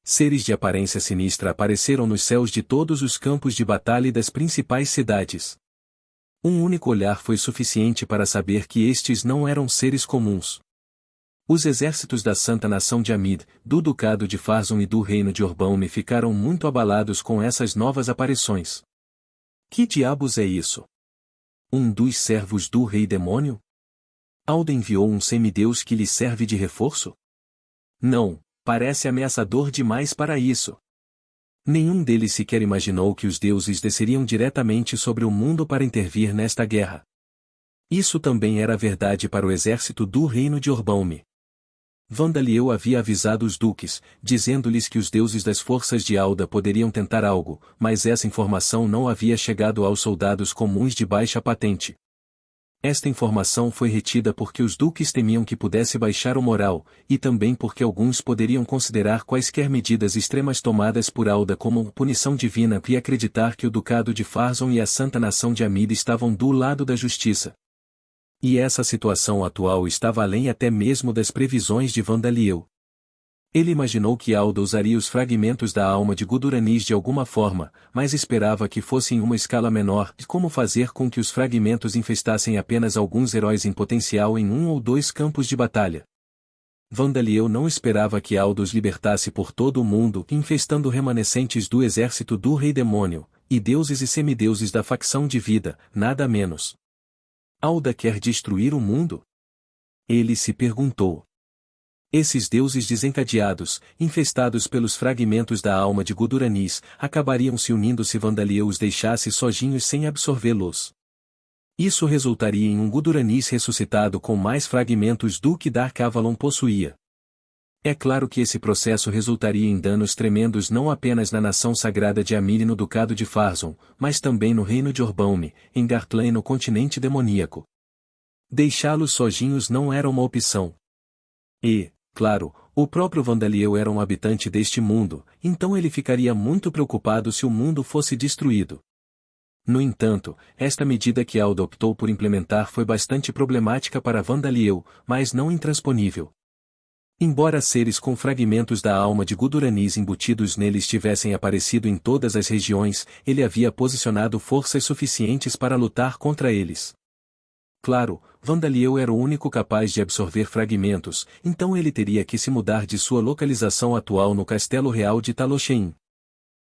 Seres de aparência sinistra apareceram nos céus de todos os campos de batalha e das principais cidades. Um único olhar foi suficiente para saber que estes não eram seres comuns. Os exércitos da Santa Nação de Amid, do Ducado de Farzum e do Reino de Orbaume ficaram muito abalados com essas novas aparições. Que diabos é isso? Um dos servos do Rei Demônio? Alda enviou um semideus que lhe serve de reforço? Não, parece ameaçador demais para isso. Nenhum deles sequer imaginou que os deuses desceriam diretamente sobre o mundo para intervir nesta guerra. Isso também era verdade para o exército do Reino de Orbaume. Vandaliel havia avisado os duques, dizendo-lhes que os deuses das forças de Alda poderiam tentar algo, mas essa informação não havia chegado aos soldados comuns de baixa patente. Esta informação foi retida porque os duques temiam que pudesse baixar o moral, e também porque alguns poderiam considerar quaisquer medidas extremas tomadas por Alda como punição divina e acreditar que o Ducado de Farzum e a Santa Nação de Amid estavam do lado da justiça. E essa situação atual estava além até mesmo das previsões de Vandaliel. Ele imaginou que Alda usaria os fragmentos da alma de Guduranis de alguma forma, mas esperava que fosse em uma escala menor e como fazer com que os fragmentos infestassem apenas alguns heróis em potencial em um ou dois campos de batalha. Vandaliel não esperava que Alda os libertasse por todo o mundo, infestando remanescentes do exército do Rei Demônio, e deuses e semideuses da facção de vida, nada menos. Alda quer destruir o mundo? Ele se perguntou. Esses deuses desencadeados, infestados pelos fragmentos da alma de Guduranis, acabariam se unindo se Vandaliel os deixasse sozinhos sem absorvê-los. Isso resultaria em um Guduranis ressuscitado com mais fragmentos do que Dark Avalon possuía. É claro que esse processo resultaria em danos tremendos não apenas na nação sagrada de Amir e no Ducado de Farzum, mas também no Reino de Orbaume, em Gartlan e no continente demoníaco. Deixá-los sozinhos não era uma opção. E, claro, o próprio Vandaliel era um habitante deste mundo, então ele ficaria muito preocupado se o mundo fosse destruído. No entanto, esta medida que Alda optou por implementar foi bastante problemática para Vandaliel, mas não intransponível. Embora seres com fragmentos da alma de Guduranis embutidos neles tivessem aparecido em todas as regiões, ele havia posicionado forças suficientes para lutar contra eles. Claro, Vandaliel era o único capaz de absorver fragmentos, então ele teria que se mudar de sua localização atual no Castelo Real de Talosheim.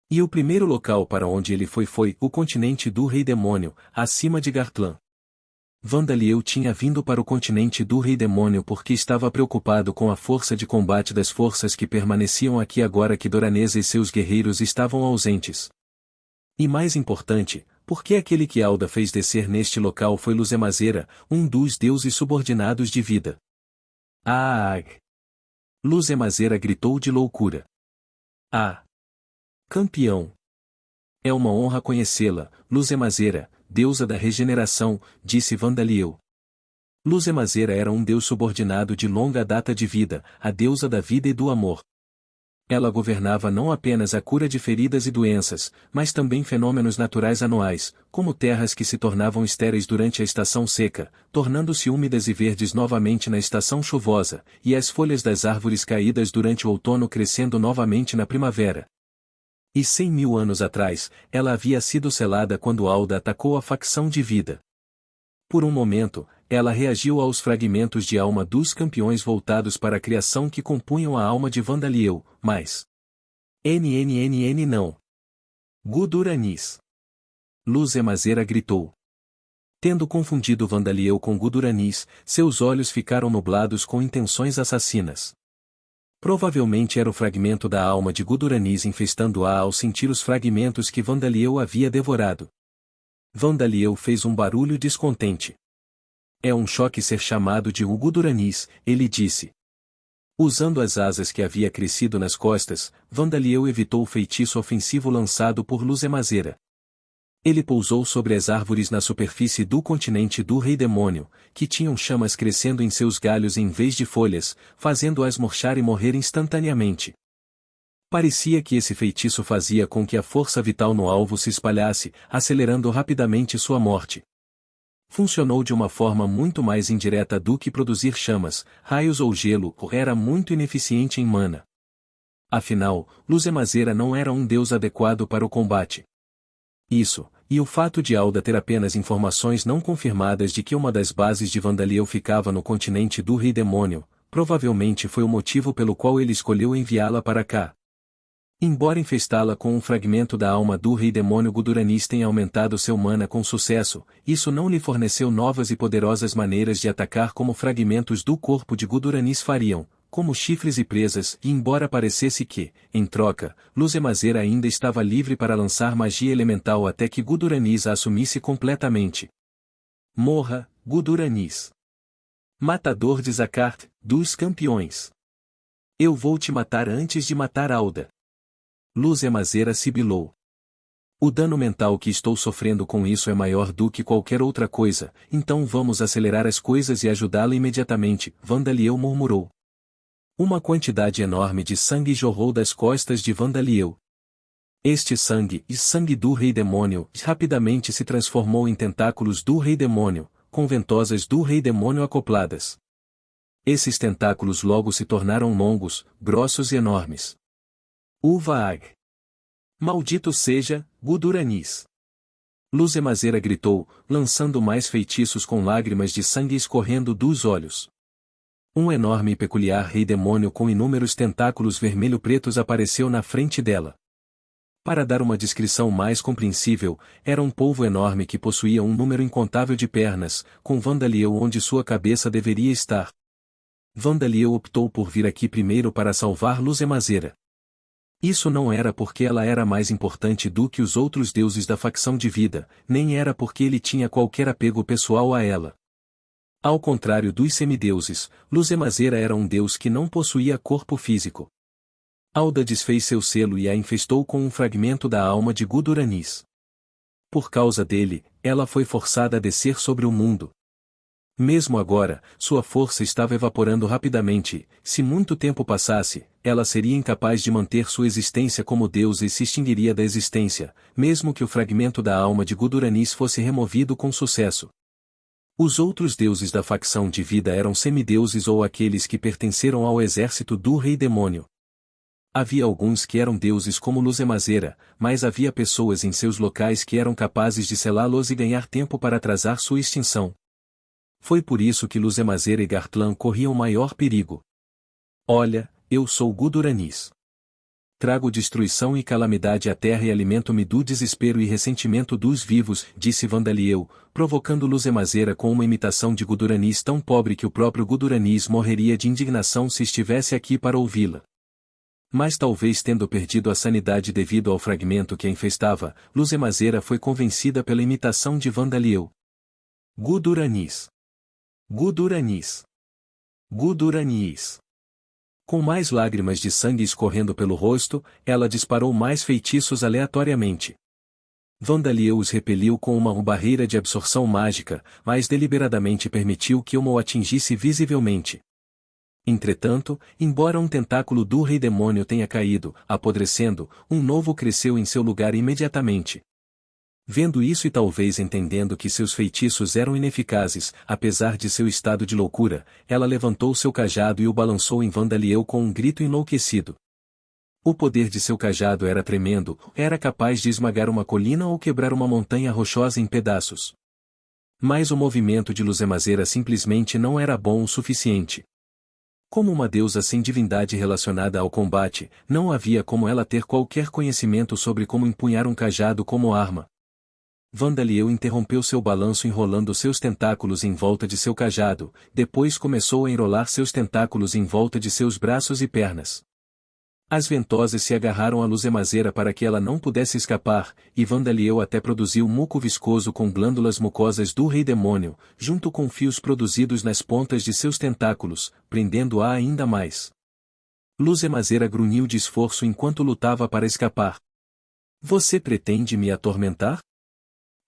E o primeiro local para onde ele foi o continente do Rei Demônio, acima de Gartlan. Vandaliel tinha vindo para o continente do Rei Demônio porque estava preocupado com a força de combate das forças que permaneciam aqui agora que Doranesa e seus guerreiros estavam ausentes. E mais importante, porque aquele que Alda fez descer neste local foi Luzemazera, um dos deuses subordinados de vida. Ah! Luzemazera gritou de loucura. Ah! Campeão! É uma honra conhecê-la, Luzemazera, deusa da regeneração, disse Vandaliel. Luzemazera era um deus subordinado de longa data de vida, a deusa da vida e do amor. Ela governava não apenas a cura de feridas e doenças, mas também fenômenos naturais anuais, como terras que se tornavam estéreis durante a estação seca, tornando-se úmidas e verdes novamente na estação chuvosa, e as folhas das árvores caídas durante o outono crescendo novamente na primavera. E 100.000 anos atrás, ela havia sido selada quando Alda atacou a facção de vida. Por um momento, ela reagiu aos fragmentos de alma dos campeões voltados para a criação que compunham a alma de Vandaliel, mas... não. Guduranis. Luzemazera gritou. Tendo confundido Vandaliel com Guduranis, seus olhos ficaram nublados com intenções assassinas. Provavelmente era o fragmento da alma de Guduranis infestando-a ao sentir os fragmentos que Vandaliel havia devorado. Vandaliel fez um barulho descontente. É um choque ser chamado de Guduranis, ele disse. Usando as asas que havia crescido nas costas, Vandaliel evitou o feitiço ofensivo lançado por Luzemazera. Ele pousou sobre as árvores na superfície do continente do Rei Demônio, que tinham chamas crescendo em seus galhos em vez de folhas, fazendo-as murchar e morrer instantaneamente. Parecia que esse feitiço fazia com que a força vital no alvo se espalhasse, acelerando rapidamente sua morte. Funcionou de uma forma muito mais indireta do que produzir chamas, raios ou gelo, era muito ineficiente em mana. Afinal, Luzemazera não era um deus adequado para o combate. Isso, e o fato de Alda ter apenas informações não confirmadas de que uma das bases de Vandaliel ficava no continente do Rei Demônio, provavelmente foi o motivo pelo qual ele escolheu enviá-la para cá. Embora infestá-la com um fragmento da alma do Rei Demônio Guduranis tenha aumentado seu mana com sucesso, isso não lhe forneceu novas e poderosas maneiras de atacar como fragmentos do corpo de Guduranis fariam, como chifres e presas, e embora parecesse que, em troca, Luzemazera ainda estava livre para lançar magia elemental até que Guduranis a assumisse completamente. Morra, Guduranis! Matador de Zakart, dos campeões! Eu vou te matar antes de matar Alda! Luzemazera sibilou. O dano mental que estou sofrendo com isso é maior do que qualquer outra coisa, então vamos acelerar as coisas e ajudá-la imediatamente, Vandaliel murmurou. Uma quantidade enorme de sangue jorrou das costas de Vandaliel. Este sangue, e sangue do Rei Demônio, rapidamente se transformou em tentáculos do Rei Demônio, com ventosas do Rei Demônio acopladas. Esses tentáculos logo se tornaram longos, grossos e enormes. Uvaag! Maldito seja, Guduranis! Luzemazera gritou, lançando mais feitiços com lágrimas de sangue escorrendo dos olhos. Um enorme e peculiar rei demônio com inúmeros tentáculos vermelho-pretos apareceu na frente dela. Para dar uma descrição mais compreensível, era um polvo enorme que possuía um número incontável de pernas, com Vandaliel onde sua cabeça deveria estar. Vandaliel optou por vir aqui primeiro para salvar Luzemazera. Isso não era porque ela era mais importante do que os outros deuses da facção de vida, nem era porque ele tinha qualquer apego pessoal a ela. Ao contrário dos semideuses, Luzemazera era um deus que não possuía corpo físico. Alda desfez seu selo e a infestou com um fragmento da alma de Guduranis. Por causa dele, ela foi forçada a descer sobre o mundo. Mesmo agora, sua força estava evaporando rapidamente, se muito tempo passasse, ela seria incapaz de manter sua existência como deus e se extinguiria da existência, mesmo que o fragmento da alma de Guduranis fosse removido com sucesso. Os outros deuses da facção de vida eram semideuses ou aqueles que pertenceram ao exército do Rei Demônio. Havia alguns que eram deuses como Luzemazera, mas havia pessoas em seus locais que eram capazes de selá-los e ganhar tempo para atrasar sua extinção. Foi por isso que Luzemazera e Gartlan corriam maior perigo. Olha, eu sou Guduranis. Trago destruição e calamidade à terra e alimento-me do desespero e ressentimento dos vivos, disse Vandaliel, provocando Luzemazera com uma imitação de Guduranis tão pobre que o próprio Guduranis morreria de indignação se estivesse aqui para ouvi-la. Mas talvez tendo perdido a sanidade devido ao fragmento que a infestava, Luzemazera foi convencida pela imitação de Vandaliel. Guduranis. Guduranis. Guduranis. Com mais lágrimas de sangue escorrendo pelo rosto, ela disparou mais feitiços aleatoriamente. Vandaliel os repeliu com uma barreira de absorção mágica, mas deliberadamente permitiu que uma o atingisse visivelmente. Entretanto, embora um tentáculo do Rei Demônio tenha caído, apodrecendo, um novo cresceu em seu lugar imediatamente. Vendo isso e talvez entendendo que seus feitiços eram ineficazes, apesar de seu estado de loucura, ela levantou seu cajado e o balançou em Vandaliel com um grito enlouquecido. O poder de seu cajado era tremendo, era capaz de esmagar uma colina ou quebrar uma montanha rochosa em pedaços. Mas o movimento de Luzemazera simplesmente não era bom o suficiente. Como uma deusa sem divindade relacionada ao combate, não havia como ela ter qualquer conhecimento sobre como empunhar um cajado como arma. Vandaliel interrompeu seu balanço enrolando seus tentáculos em volta de seu cajado, depois começou a enrolar seus tentáculos em volta de seus braços e pernas. As ventosas se agarraram a Luzemazera para que ela não pudesse escapar, e Vandaliel até produziu muco viscoso com glândulas mucosas do Rei Demônio, junto com fios produzidos nas pontas de seus tentáculos, prendendo-a ainda mais. Luzemazera grunhiu de esforço enquanto lutava para escapar. Você pretende me atormentar?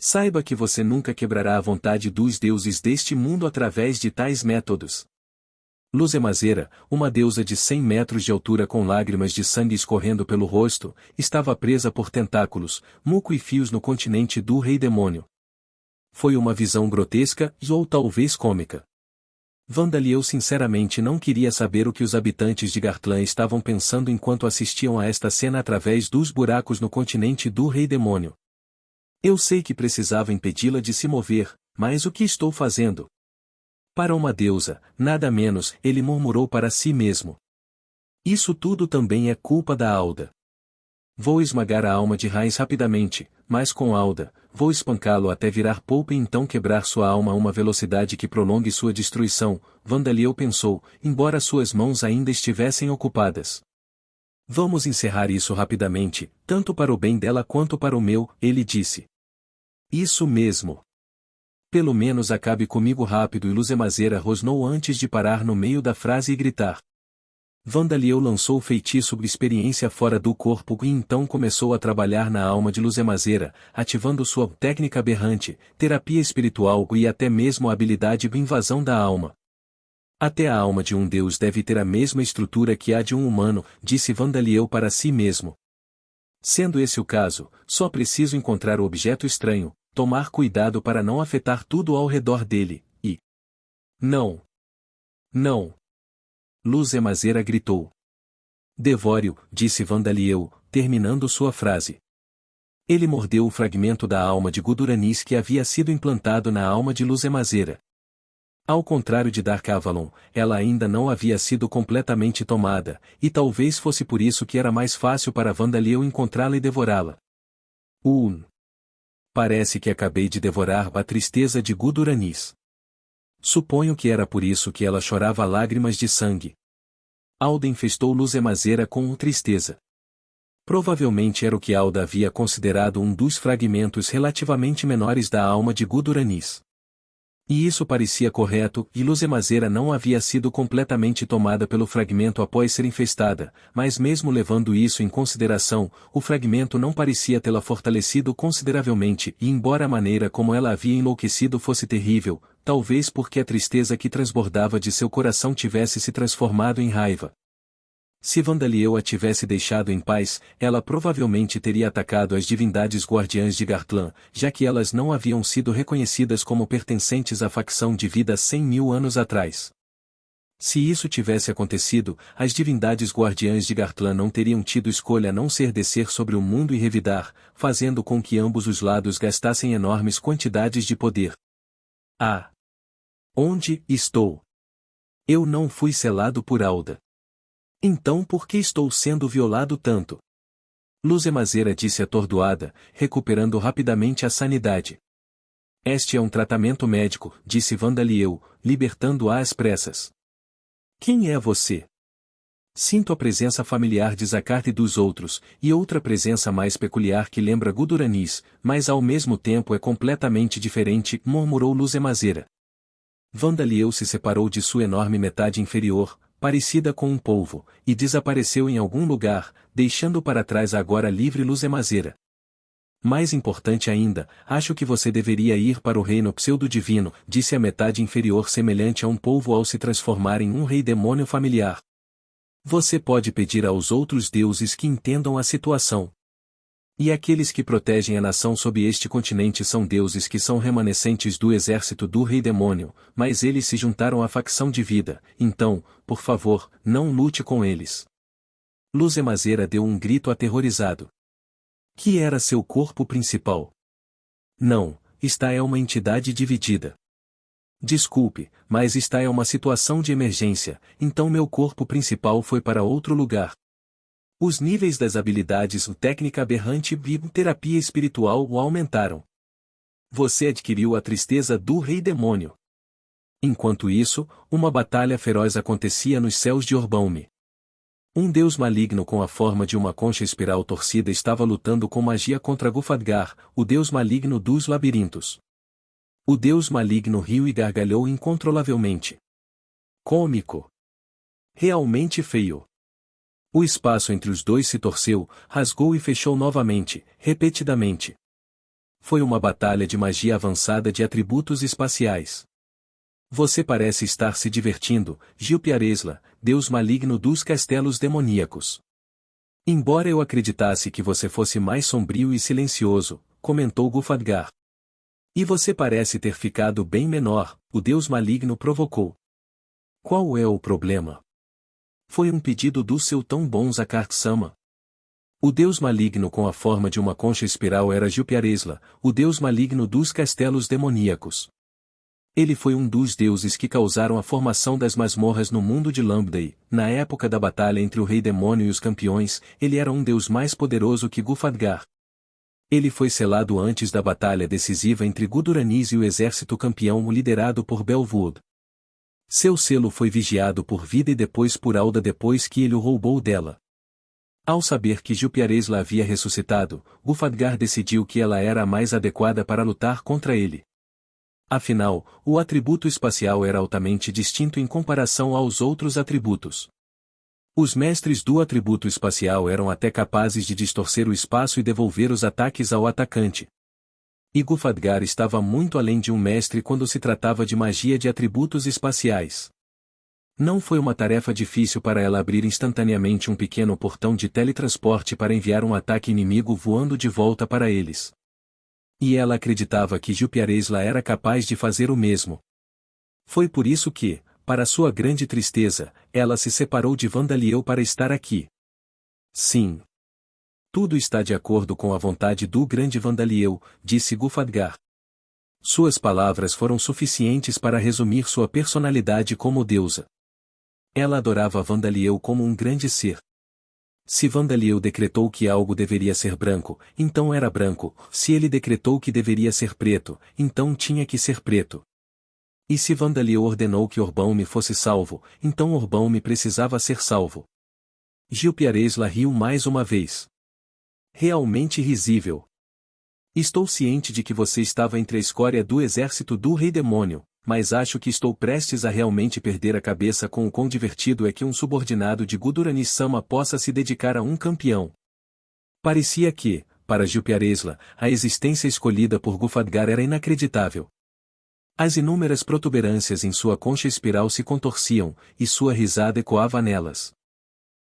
Saiba que você nunca quebrará a vontade dos deuses deste mundo através de tais métodos. Luzemazera, uma deusa de 100 metros de altura com lágrimas de sangue escorrendo pelo rosto, estava presa por tentáculos, muco e fios no continente do Rei Demônio. Foi uma visão grotesca ou talvez cômica. Vandaliel sinceramente não queria saber o que os habitantes de Gartlan estavam pensando enquanto assistiam a esta cena através dos buracos no continente do Rei Demônio. Eu sei que precisava impedi-la de se mover, mas o que estou fazendo? Para uma deusa, nada menos, ele murmurou para si mesmo. Isso tudo também é culpa da Alda. Vou esmagar a alma de Heinz rapidamente, mas com Alda, vou espancá-lo até virar polpa e então quebrar sua alma a uma velocidade que prolongue sua destruição, Vandaliel pensou, embora suas mãos ainda estivessem ocupadas. Vamos encerrar isso rapidamente, tanto para o bem dela quanto para o meu, ele disse. Isso mesmo. Pelo menos acabe comigo rápido, e Luzemazeira rosnou antes de parar no meio da frase e gritar. Vandaliel lançou o feitiço Experiência fora do corpo e então começou a trabalhar na alma de Luzemazeira, ativando sua técnica aberrante, terapia espiritual e até mesmo a habilidade de invasão da alma. Até a alma de um deus deve ter a mesma estrutura que a de um humano, disse Vandaliel para si mesmo. Sendo esse o caso, só preciso encontrar o objeto estranho, tomar cuidado para não afetar tudo ao redor dele, e... Não! Não! Luzemazeira gritou. Devore-o, disse Vandaliel, terminando sua frase. Ele mordeu o fragmento da alma de Guduranis que havia sido implantado na alma de Luzemazeira. Ao contrário de Dark Avalon, ela ainda não havia sido completamente tomada, e talvez fosse por isso que era mais fácil para Vandaliel encontrá-la e devorá-la. Parece que acabei de devorar a tristeza de Guduranis. Suponho que era por isso que ela chorava lágrimas de sangue. Alda infestou Luzemazeira com tristeza. Provavelmente era o que Alda havia considerado um dos fragmentos relativamente menores da alma de Guduranis. E isso parecia correto, e Luzemazeira não havia sido completamente tomada pelo fragmento após ser infestada, mas mesmo levando isso em consideração, o fragmento não parecia tê-la fortalecido consideravelmente, e embora a maneira como ela havia enlouquecido fosse terrível, talvez porque a tristeza que transbordava de seu coração tivesse se transformado em raiva. Se Vandaliel a tivesse deixado em paz, ela provavelmente teria atacado as divindades guardiãs de Gartlan, já que elas não haviam sido reconhecidas como pertencentes à facção de vida 100.000 anos atrás. Se isso tivesse acontecido, as divindades guardiãs de Gartlan não teriam tido escolha a não ser descer sobre o mundo e revidar, fazendo com que ambos os lados gastassem enormes quantidades de poder. Onde estou? Eu não fui selado por Alda. Então por que estou sendo violado tanto? Luzemazeira disse atordoada, recuperando rapidamente a sanidade. Este é um tratamento médico, disse Vandaliel, libertando-a às pressas. Quem é você? Sinto a presença familiar de Zakart e dos outros, e outra presença mais peculiar que lembra Guduranis, mas ao mesmo tempo é completamente diferente, murmurou Luzemazeira. Vandaliel se separou de sua enorme metade inferior, parecida com um polvo, e desapareceu em algum lugar, deixando para trás a agora livre Luzemazeira. Mais importante ainda, acho que você deveria ir para o reino pseudo-divino, disse a metade inferior semelhante a um polvo ao se transformar em um rei demônio familiar. Você pode pedir aos outros deuses que entendam a situação. E aqueles que protegem a nação sob este continente são deuses que são remanescentes do exército do Rei Demônio, mas eles se juntaram à facção de vida, então, por favor, não lute com eles. Luzemazeira deu um grito aterrorizado. Que era seu corpo principal? Não, esta é uma entidade dividida. Desculpe, mas esta é uma situação de emergência, então meu corpo principal foi para outro lugar. Os níveis das habilidades técnica aberrante e terapia espiritual o aumentaram. Você adquiriu a tristeza do Rei Demônio. Enquanto isso, uma batalha feroz acontecia nos céus de Orbaume. Um deus maligno com a forma de uma concha espiral torcida estava lutando com magia contra Gufadgar, o deus maligno dos labirintos. O deus maligno riu e gargalhou incontrolavelmente. Cômico. Realmente feio. O espaço entre os dois se torceu, rasgou e fechou novamente, repetidamente. Foi uma batalha de magia avançada de atributos espaciais. Você parece estar se divertindo, Gilpiaresla, deus maligno dos castelos demoníacos. Embora eu acreditasse que você fosse mais sombrio e silencioso, comentou Gufadgar. E você parece ter ficado bem menor, o deus maligno provocou. Qual é o problema? Foi um pedido do seu tão bom Zakart-sama. O deus maligno com a forma de uma concha espiral era Jupyaresla, o deus maligno dos castelos demoníacos. Ele foi um dos deuses que causaram a formação das masmorras no mundo de Lambdai. Na época da batalha entre o rei demônio e os campeões, ele era um deus mais poderoso que Gulfadgar. Ele foi selado antes da batalha decisiva entre Guduranis e o exército campeão liderado por Belvood. Seu selo foi vigiado por Vida e depois por Alda depois que ele o roubou dela. Ao saber que Jupyaresla havia ressuscitado, Gulfadgar decidiu que ela era a mais adequada para lutar contra ele. Afinal, o atributo espacial era altamente distinto em comparação aos outros atributos. Os mestres do atributo espacial eram até capazes de distorcer o espaço e devolver os ataques ao atacante. E Gulfadgar estava muito além de um mestre quando se tratava de magia de atributos espaciais. Não foi uma tarefa difícil para ela abrir instantaneamente um pequeno portão de teletransporte para enviar um ataque inimigo voando de volta para eles. E ela acreditava que Jupyaresla era capaz de fazer o mesmo. Foi por isso que, para sua grande tristeza, ela se separou de Vandaliel para estar aqui. Sim. Tudo está de acordo com a vontade do grande Vandaliel, disse Gulfadgar. Suas palavras foram suficientes para resumir sua personalidade como deusa. Ela adorava Vandaliel como um grande ser. Se Vandaliel decretou que algo deveria ser branco, então era branco. Se ele decretou que deveria ser preto, então tinha que ser preto. E se Vandaliel ordenou que Orbaum fosse salvo, então Orbaum precisava ser salvo. Jupyaresla riu mais uma vez. Realmente risível. Estou ciente de que você estava entre a escória do exército do Rei Demônio, mas acho que estou prestes a realmente perder a cabeça com o quão divertido é que um subordinado de Gudurani-sama possa se dedicar a um campeão. Parecia que, para Jupyaresla, a existência escolhida por Gulfadgar era inacreditável. As inúmeras protuberâncias em sua concha espiral se contorciam, e sua risada ecoava nelas.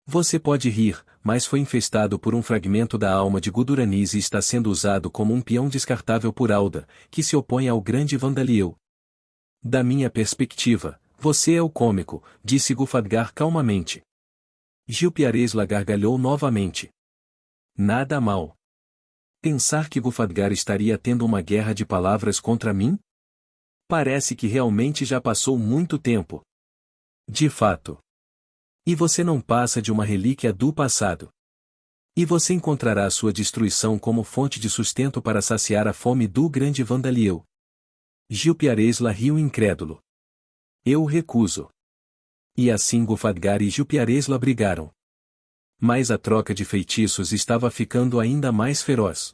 Você pode rir, mas foi infestado por um fragmento da alma de Guduranis e está sendo usado como um peão descartável por Alda, que se opõe ao grande Vandaliel. Da minha perspectiva, você é o cômico, disse Gulfadgar calmamente. Jupyaresla gargalhou novamente. Nada mal. Pensar que Gulfadgar estaria tendo uma guerra de palavras contra mim? Parece que realmente já passou muito tempo. De fato. E você não passa de uma relíquia do passado. E você encontrará sua destruição como fonte de sustento para saciar a fome do grande Vandaliel. Jupyaresla riu incrédulo. Eu recuso. E assim Gulfadgar e Jupyaresla brigaram. Mas a troca de feitiços estava ficando ainda mais feroz.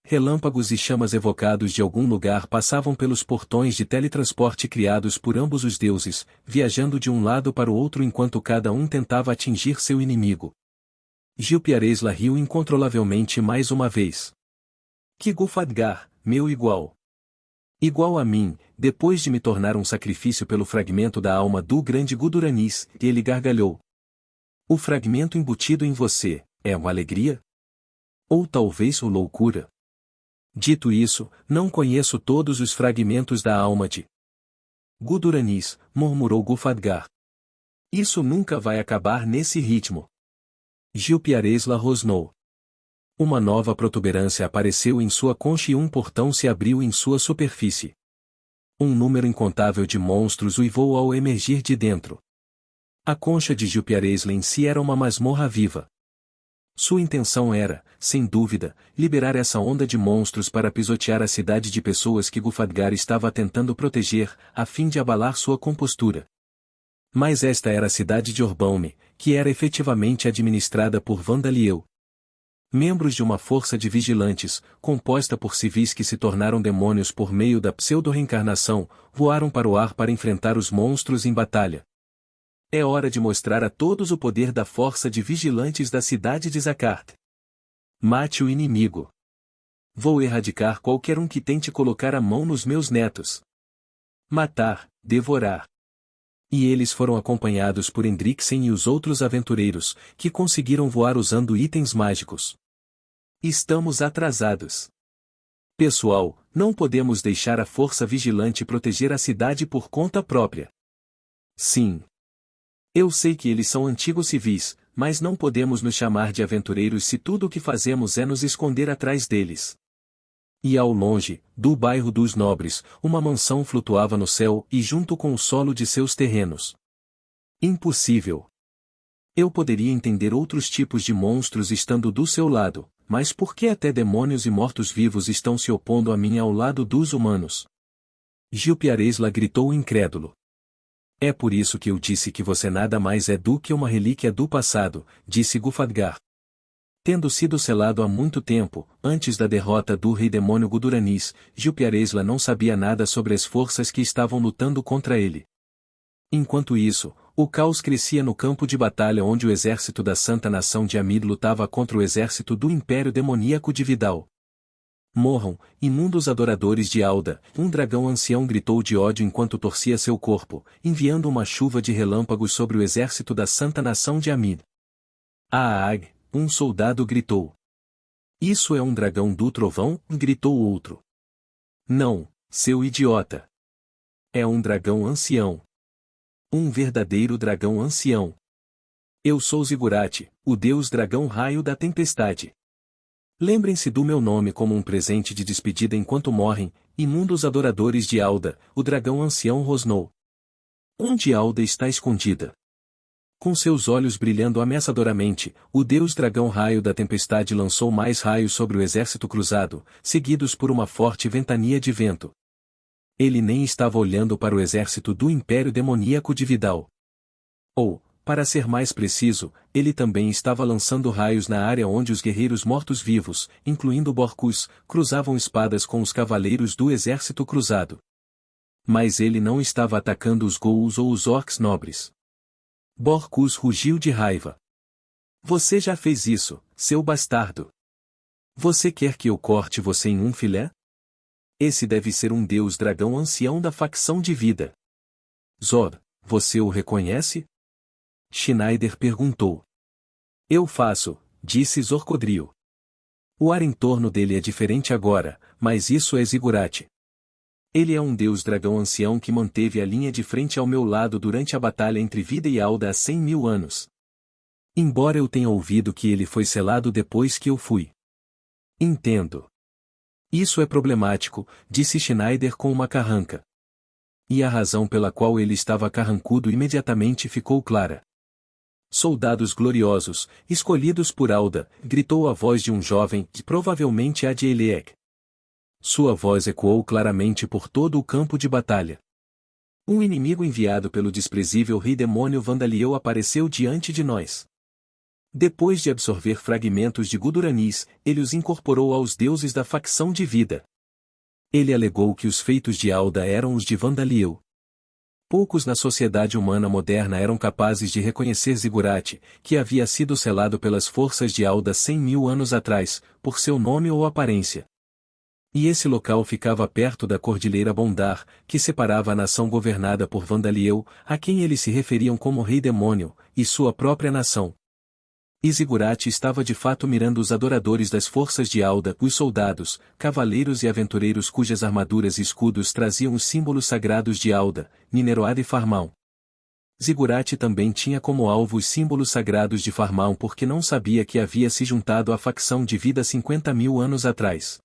Relâmpagos e chamas evocados de algum lugar passavam pelos portões de teletransporte criados por ambos os deuses, viajando de um lado para o outro enquanto cada um tentava atingir seu inimigo. Jupyaresla riu incontrolavelmente mais uma vez. Que Gulfadgar, meu igual. Igual a mim, depois de me tornar um sacrifício pelo fragmento da alma do grande Guduranis, ele gargalhou. O fragmento embutido em você, é uma alegria? Ou talvez uma loucura? Dito isso, não conheço todos os fragmentos da alma de Guduranis, murmurou Gulfadgar. Isso nunca vai acabar nesse ritmo. Jupyaresla rosnou. Uma nova protuberância apareceu em sua concha e um portão se abriu em sua superfície. Um número incontável de monstros uivou ao emergir de dentro. A concha de Jupyaresla em si era uma masmorra viva. Sua intenção era, sem dúvida, liberar essa onda de monstros para pisotear a cidade de pessoas que Gulfadgar estava tentando proteger, a fim de abalar sua compostura. Mas esta era a cidade de Orbaum, que era efetivamente administrada por Vandaliel. Membros de uma força de vigilantes, composta por civis que se tornaram demônios por meio da pseudo-reencarnação, voaram para o ar para enfrentar os monstros em batalha. É hora de mostrar a todos o poder da força de vigilantes da cidade de Zakart. Mate o inimigo. Vou erradicar qualquer um que tente colocar a mão nos meus netos. Matar, devorar. E eles foram acompanhados por Hendriksen e os outros aventureiros, que conseguiram voar usando itens mágicos. Estamos atrasados. Pessoal, não podemos deixar a força vigilante proteger a cidade por conta própria. Sim. Eu sei que eles são antigos civis, mas não podemos nos chamar de aventureiros se tudo o que fazemos é nos esconder atrás deles. E ao longe, do bairro dos Nobres, uma mansão flutuava no céu e junto com o solo de seus terrenos. Impossível. Eu poderia entender outros tipos de monstros estando do seu lado, mas por que até demônios e mortos-vivos estão se opondo a mim ao lado dos humanos? Gil Piaresla gritou incrédulo. É por isso que eu disse que você nada mais é do que uma relíquia do passado, disse Gulfadgar. Tendo sido selado há muito tempo, antes da derrota do rei demônio Guduranis, Gil Piaresla não sabia nada sobre as forças que estavam lutando contra ele. Enquanto isso, o caos crescia no campo de batalha onde o exército da Santa Nação de Amid lutava contra o exército do Império Demoníaco de Vidal. Morram, imundos adoradores de Alda, um dragão ancião gritou de ódio enquanto torcia seu corpo, enviando uma chuva de relâmpagos sobre o exército da Santa Nação de Amid. Aag, um soldado gritou. Isso é um dragão do trovão? Gritou outro. Não, seu idiota. É um dragão ancião. Um verdadeiro dragão ancião. Eu sou Zigurate, o deus dragão raio da tempestade. Lembrem-se do meu nome como um presente de despedida enquanto morrem, imundos adoradores de Alda, o dragão ancião rosnou. Onde Alda está escondida? Com seus olhos brilhando ameaçadoramente, o deus dragão raio da tempestade lançou mais raios sobre o exército cruzado, seguidos por uma forte ventania de vento. Ele nem estava olhando para o exército do Império Demoníaco de Vidal. Ou, para ser mais preciso, ele também estava lançando raios na área onde os guerreiros mortos-vivos, incluindo Borcus, cruzavam espadas com os cavaleiros do exército cruzado. Mas ele não estava atacando os Ghouls ou os orcs nobres. Borcus rugiu de raiva. Você já fez isso, seu bastardo. Você quer que eu corte você em um filé? Esse deve ser um deus dragão ancião da facção de vida. Zor, você o reconhece? Schneider perguntou. Eu faço, disse Zorcodrio. O ar em torno dele é diferente agora, mas isso é Zigurate. Ele é um deus dragão ancião que manteve a linha de frente ao meu lado durante a batalha entre Vida e Alda há 100.000 anos. Embora eu tenha ouvido que ele foi selado depois que eu fui. Entendo. Isso é problemático, disse Schneider com uma carranca. E a razão pela qual ele estava carrancudo imediatamente ficou clara. Soldados gloriosos, escolhidos por Alda, gritou a voz de um jovem, que provavelmente é de Eliek. Sua voz ecoou claramente por todo o campo de batalha. Um inimigo enviado pelo desprezível rei demônio Vandaliel apareceu diante de nós. Depois de absorver fragmentos de Guduranis, ele os incorporou aos deuses da facção de vida. Ele alegou que os feitos de Alda eram os de Vandaliel. Poucos na sociedade humana moderna eram capazes de reconhecer Zigurate, que havia sido selado pelas forças de Alda 100.000 anos atrás, por seu nome ou aparência. E esse local ficava perto da Cordilheira Bondar, que separava a nação governada por Vandaliel, a quem eles se referiam como Rei Demônio, e sua própria nação. E Zigurate estava de fato mirando os adoradores das forças de Alda, os soldados, cavaleiros e aventureiros cujas armaduras e escudos traziam os símbolos sagrados de Alda, Nineroad e Farmão. Zigurate também tinha como alvo os símbolos sagrados de Farmão porque não sabia que havia se juntado à facção de vida 50.000 anos atrás.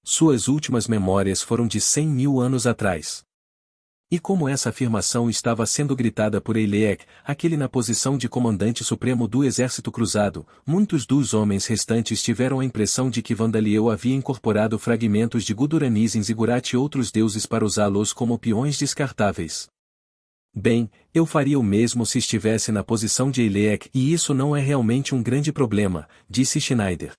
Suas últimas memórias foram de 100.000 anos atrás. E como essa afirmação estava sendo gritada por Eliek, aquele na posição de comandante supremo do exército cruzado, muitos dos homens restantes tiveram a impressão de que Vandaliel havia incorporado fragmentos de Guduranis em Zigurate e outros deuses para usá-los como peões descartáveis. Bem, eu faria o mesmo se estivesse na posição de Eliek e isso não é realmente um grande problema, disse Schneider.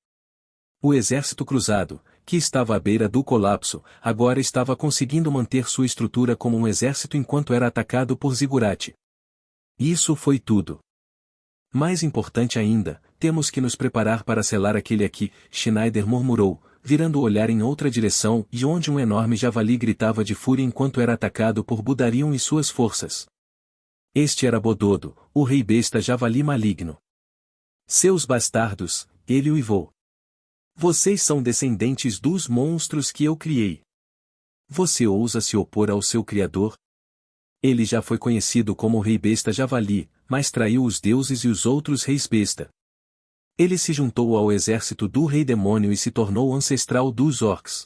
O exército cruzado, que estava à beira do colapso, agora estava conseguindo manter sua estrutura como um exército enquanto era atacado por Zigurate. Isso foi tudo. Mais importante ainda, temos que nos preparar para selar aquele aqui, Schneider murmurou, virando o olhar em outra direção e onde um enorme javali gritava de fúria enquanto era atacado por Budarion e suas forças. Este era Bododo, o rei besta javali maligno. Seus bastardos, ele uivou. Vocês são descendentes dos monstros que eu criei. Você ousa se opor ao seu criador? Ele já foi conhecido como o Rei Besta Javali, mas traiu os deuses e os outros reis besta. Ele se juntou ao exército do Rei Demônio e se tornou ancestral dos orcs.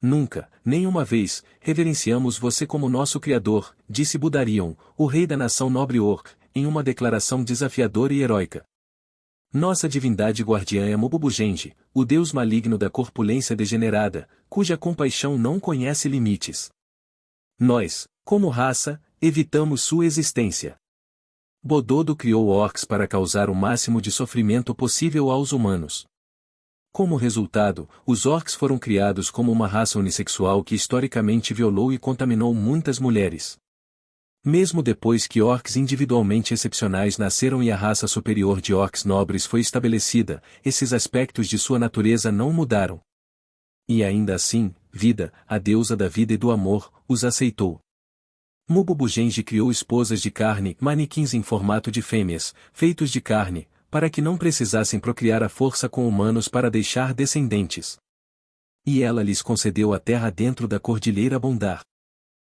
Nunca, nenhuma vez, reverenciamos você como nosso Criador, disse Budarion, o rei da nação nobre orc, em uma declaração desafiadora e heróica. Nossa divindade guardiã é Mububugenji, o deus maligno da corpulência degenerada, cuja compaixão não conhece limites. Nós, como raça, evitamos sua existência. Bododo criou orcs para causar o máximo de sofrimento possível aos humanos. Como resultado, os orcs foram criados como uma raça unissexual que historicamente violou e contaminou muitas mulheres. Mesmo depois que orcs individualmente excepcionais nasceram e a raça superior de orcs nobres foi estabelecida, esses aspectos de sua natureza não mudaram. E ainda assim, Vida, a deusa da vida e do amor, os aceitou. Mububugenji criou esposas de carne, manequins em formato de fêmeas, feitos de carne, para que não precisassem procriar à força com humanos para deixar descendentes. E ela lhes concedeu a terra dentro da cordilheira Bondar.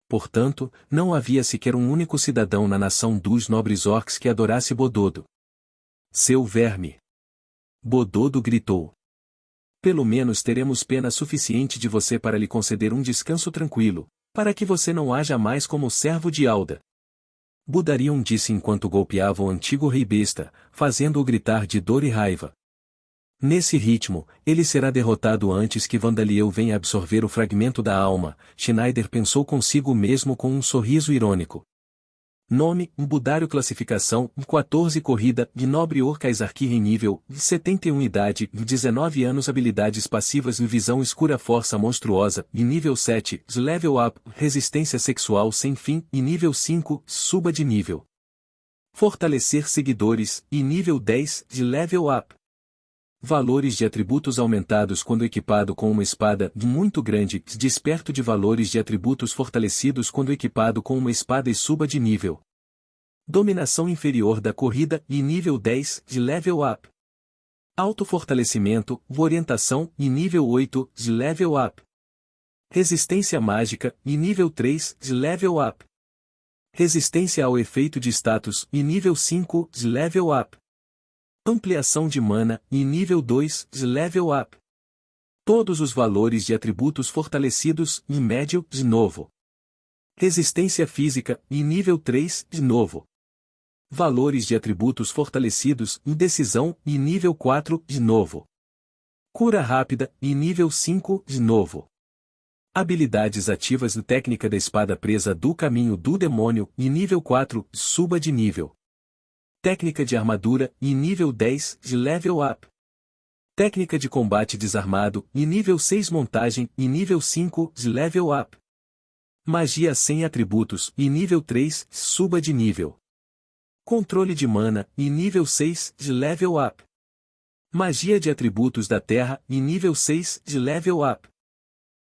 Portanto, não havia sequer um único cidadão na nação dos nobres orcs que adorasse Bododo. Seu verme! Bododo gritou. Pelo menos teremos pena suficiente de você para lhe conceder um descanso tranquilo, para que você não haja mais como servo de Alda. Budarion disse enquanto golpeava o antigo rei besta, fazendo-o gritar de dor e raiva. Nesse ritmo, ele será derrotado antes que Vandaliel venha absorver o fragmento da alma, Schneider pensou consigo mesmo com um sorriso irônico. Nome, Budário classificação, 14 corrida, nobre orc Aizarquir em nível, 71 idade, 19 anos habilidades passivas visão escura força monstruosa, nível 7, level up, resistência sexual sem fim, nível 5, suba de nível. Fortalecer seguidores, nível 10, level up. Valores de atributos aumentados quando equipado com uma espada muito grande, desperto de valores de atributos fortalecidos quando equipado com uma espada e suba de nível. Dominação inferior da corrida e nível 10 de level up. Autofortalecimento, orientação e nível 8 de level up. Resistência mágica e nível 3 de level up. Resistência ao efeito de status e nível 5 de level up. Ampliação de mana, e nível 2, de level up. Todos os valores de atributos fortalecidos, e médio, de novo. Resistência física, e nível 3, de novo. Valores de atributos fortalecidos, e decisão, e nível 4, de novo. Cura rápida, e nível 5, de novo. Habilidades ativas e técnica da espada presa do caminho do demônio, e nível 4, suba de nível. Técnica de armadura, e nível 10, de level up. Técnica de combate desarmado, e nível 6 montagem, e nível 5, de level up. Magia sem atributos, e nível 3, suba de nível. Controle de mana, e nível 6, de level up. Magia de atributos da terra, e nível 6, de level up.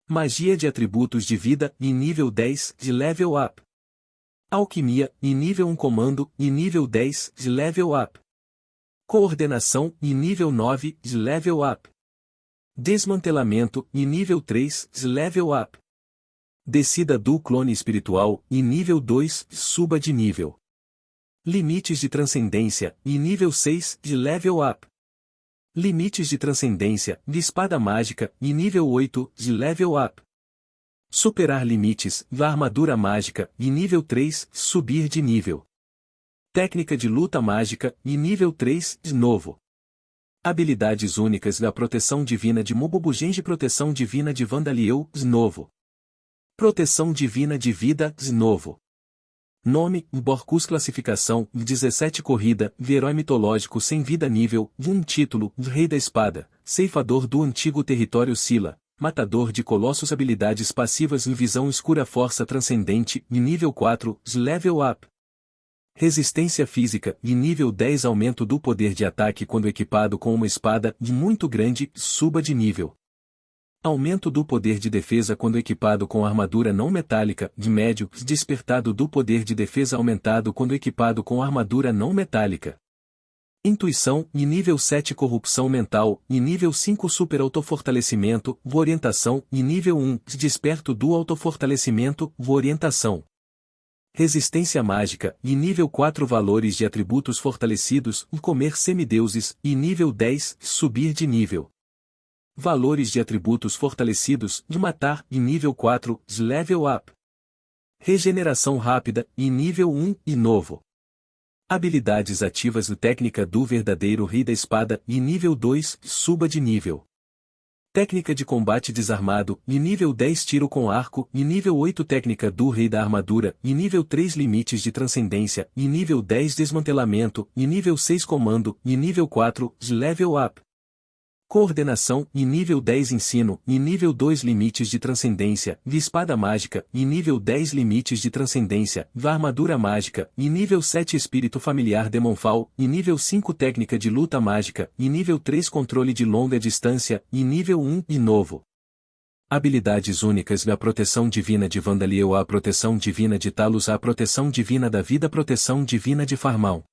Magia de atributos de vida, e nível 10, de level up. Alquimia, e nível 1 comando, e nível 10, de level up. Coordenação, e nível 9, de level up. Desmantelamento, e nível 3, de level up. Descida do clone espiritual, e nível 2, suba de nível. Limites de transcendência, e nível 6, de level up. Limites de transcendência, de espada mágica, e nível 8, de level up. Superar limites, da armadura mágica, e nível 3, subir de nível. Técnica de luta mágica, e nível 3, de novo. Habilidades únicas da proteção divina de Mububugenji proteção divina de Vandaliel, de novo. Proteção divina de vida, de novo. Nome, Borcus classificação, 17 corrida, herói mitológico sem vida nível, 1 título, Rei da Espada, ceifador do antigo território Sila. Matador de colossos habilidades passivas e visão escura força transcendente, e nível 4, de level up. Resistência física, e nível 10 aumento do poder de ataque quando equipado com uma espada, de muito grande, suba de nível. Aumento do poder de defesa quando equipado com armadura não metálica, de médio, despertado do poder de defesa aumentado quando equipado com armadura não metálica. Intuição, e nível 7 corrupção mental, e nível 5 super autofortalecimento, orientação, e nível 1 desperto do autofortalecimento, orientação. Resistência mágica, e nível 4 valores de atributos fortalecidos, comer semideuses, e nível 10, subir de nível. Valores de atributos fortalecidos, de matar, e nível 4, level up. Regeneração rápida, e nível 1, e novo. Habilidades ativas do técnica do verdadeiro rei da espada, e nível 2, suba de nível. Técnica de combate desarmado, e nível 10 tiro com arco, e nível 8 técnica do rei da armadura, e nível 3 limites de transcendência, e nível 10 desmantelamento, e nível 6 comando, e nível 4, level up. Coordenação, e nível 10 ensino, e nível 2 limites de transcendência, de espada mágica, e nível 10 limites de transcendência, da armadura mágica, e nível 7 espírito familiar Demonfall, e nível 5 técnica de luta mágica, e nível 3 controle de longa distância, e nível 1 e novo. Habilidades únicas: a proteção divina de Vandaliel, a proteção divina de Talos, a proteção divina da vida, proteção divina de Farmão.